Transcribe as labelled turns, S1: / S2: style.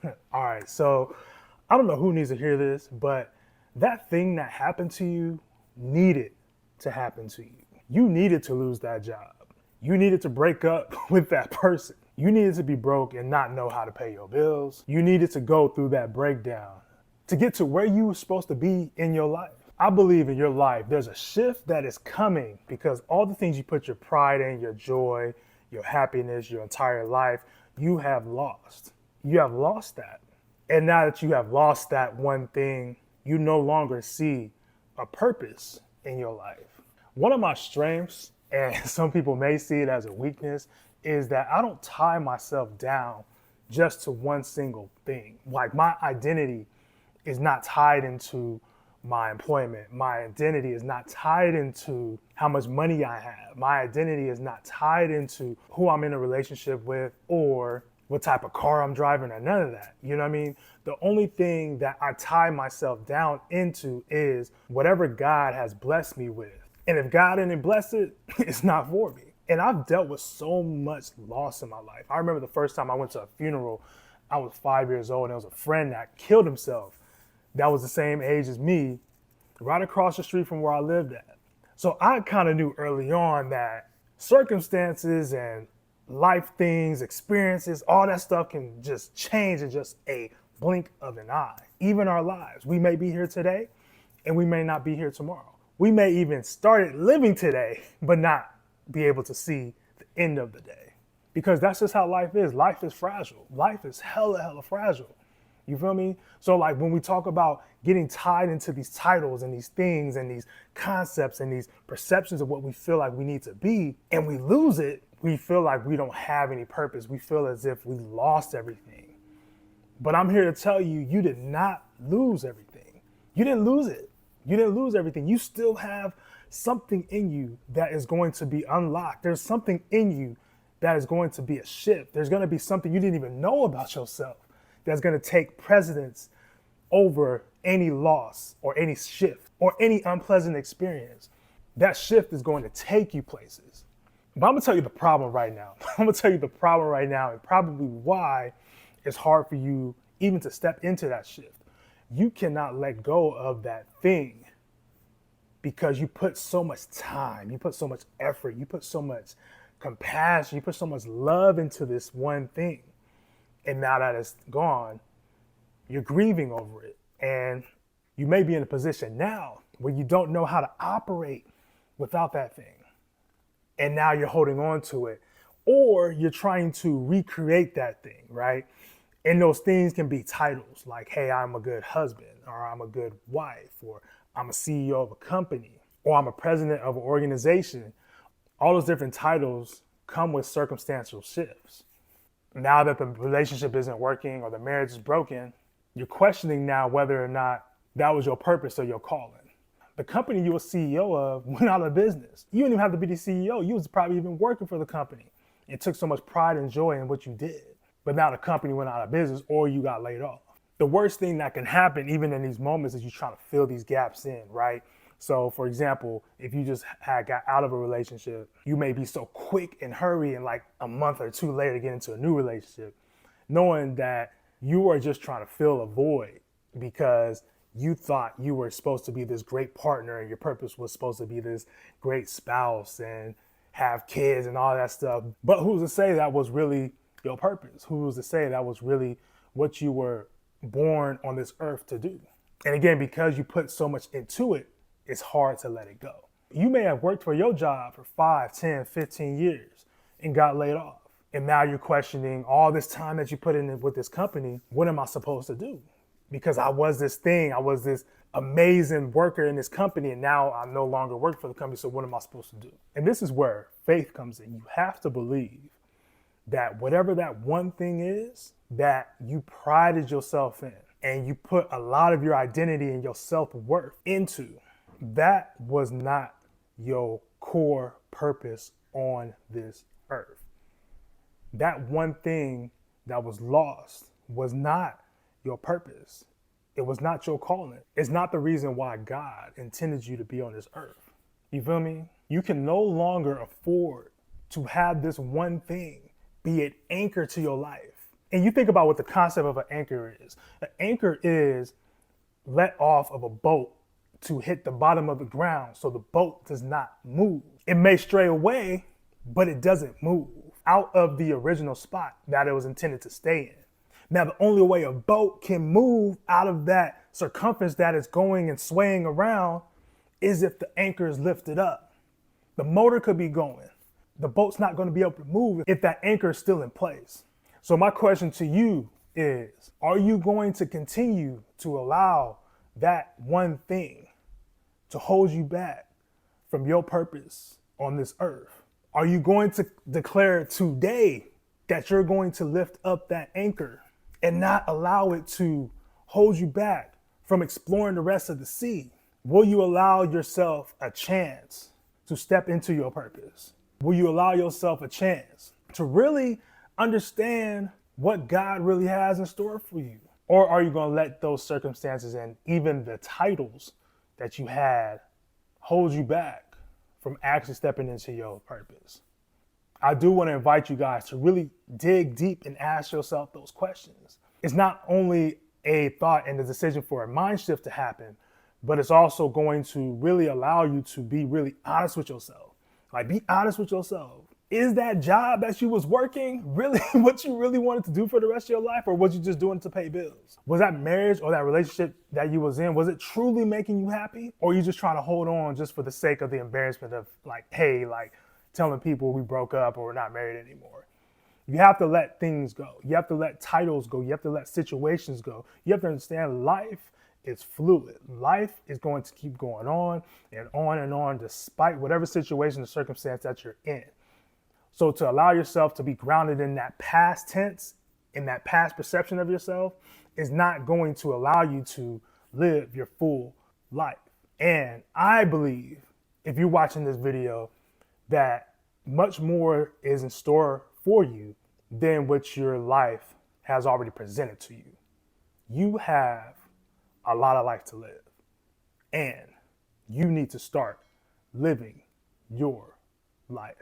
S1: All right, so I don't know who needs to hear this, but that thing that happened to you needed to happen to you. You needed to lose that job. You needed to break up with that person. You needed to be broke and not know how to pay your bills. You needed to go through that breakdown to get to where you were supposed to be in your life. I believe in your life, there's a shift that is coming because all the things you put your pride in, your joy, your happiness, your entire life, you have lost. You have lost that. And now that you have lost that one thing, you no longer see a purpose in your life. One of my strengths, and some people may see it as a weakness, is that I don't tie myself down just to one single thing. Like my identity is not tied into my employment. My identity is not tied into how much money I have. My identity is not tied into who I'm in a relationship with or what type of car I'm driving or none of that. You know what I mean? The only thing that I tie myself down into is whatever God has blessed me with. And if God didn't bless it, it's not for me. And I've dealt with so much loss in my life. I remember the first time I went to a funeral, I was 5 years old, and there was a friend that killed himself that was the same age as me, right across the street from where I lived at. So I kind of knew early on that circumstances and life things, experiences, all that stuff can just change in just a blink of an eye. Even our lives. We may be here today and we may not be here tomorrow. We may even started living today, but not be able to see the end of the day. Because that's just how life is. Life is fragile. Life is hella fragile. You feel me? So like when we talk about getting tied into these titles and these things and these concepts and these perceptions of what we feel like we need to be, and we lose it, we feel like we don't have any purpose. We feel as if we lost everything. But I'm here to tell you, you did not lose everything. You didn't lose it. You didn't lose everything. You still have something in you that is going to be unlocked. There's something in you that is going to be a shift. There's going to be something you didn't even know about yourself that's going to take precedence over any loss or any shift or any unpleasant experience. That shift is going to take you places. But I'm going to tell you the problem right now. I'm going to tell you the problem right now and probably why it's hard for you even to step into that shift. You cannot let go of that thing because you put so much time, you put so much effort, you put so much compassion, you put so much love into this one thing. And now that it's gone, you're grieving over it. And you may be in a position now where you don't know how to operate without that thing. And now you're holding on to it. Or you're trying to recreate that thing, right? And those things can be titles like, hey, I'm a good husband, or I'm a good wife, or I'm a CEO of a company, or I'm a president of an organization. All those different titles come with circumstantial shifts. Now that the relationship isn't working or the marriage is broken, you're questioning now whether or not that was your purpose or your calling. The company you were CEO of went out of business. You didn't even have to be the CEO. You was probably even working for the company and took so much pride and joy in what you did. But now the company went out of business or you got laid off. The worst thing that can happen even in these moments is you trying to fill these gaps in, right? So for example, if you just had got out of a relationship, you may be so quick and hurry and like a month or two later get into a new relationship, knowing that you are just trying to fill a void because you thought you were supposed to be this great partner and your purpose was supposed to be this great spouse and have kids and all that stuff. But who's to say that was really your purpose? Who's to say that was really what you were born on this earth to do? And again, because you put so much into it, it's hard to let it go. You may have worked for your job for 5, 10, 15 years and got laid off. And now you're questioning all this time that you put in with this company, what am I supposed to do? Because I was this thing, I was this amazing worker in this company, and now I no longer work for the company, so what am I supposed to do? And this is where faith comes in. You have to believe that whatever that one thing is that you prided yourself in and you put a lot of your identity and your self-worth into, that was not your core purpose on this earth. That one thing that was lost was not your purpose. It was not your calling. It's not the reason why God intended you to be on this earth. You feel me? You can no longer afford to have this one thing be an anchor to your life And you think about what the concept of an anchor is. An anchor is let off of a boat to hit the bottom of the ground so the boat does not move. It may stray away, but it doesn't move out of the original spot that it was intended to stay in. Now, the only way a boat can move out of that circumference that is going and swaying around is if the anchor is lifted up. The motor could be going. The boat's not going to be able to move if that anchor is still in place. So my question to you is, are you going to continue to allow that one thing to hold you back from your purpose on this earth? Are you going to declare today that you're going to lift up that anchor and not allow it to hold you back from exploring the rest of the sea? Will you allow yourself a chance to step into your purpose? Will you allow yourself a chance to really understand what God really has in store for you? Or are you going to let those circumstances and even the titles that you had hold you back from actually stepping into your purpose? I do want to invite you guys to really dig deep and ask yourself those questions. It's not only a thought and a decision for a mind shift to happen, but it's also going to really allow you to be really honest with yourself. Like, be honest with yourself. Is that job that you was working really what you really wanted to do for the rest of your life, or was you just doing it to pay bills? Was that marriage or that relationship that you was in, was it truly making you happy? Or are you just trying to hold on just for the sake of the embarrassment of like, hey, like telling people we broke up or we're not married anymore? You have to let things go. You have to let titles go. You have to let situations go. You have to understand life is fluid. Life is going to keep going on and on despite whatever situation or circumstance that you're in. So to allow yourself to be grounded in that past tense, in that past perception of yourself, is not going to allow you to live your full life. And I believe, if you're watching this video, that much more is in store for you than what your life has already presented to you. You have a lot of life to live, and you need to start living your life.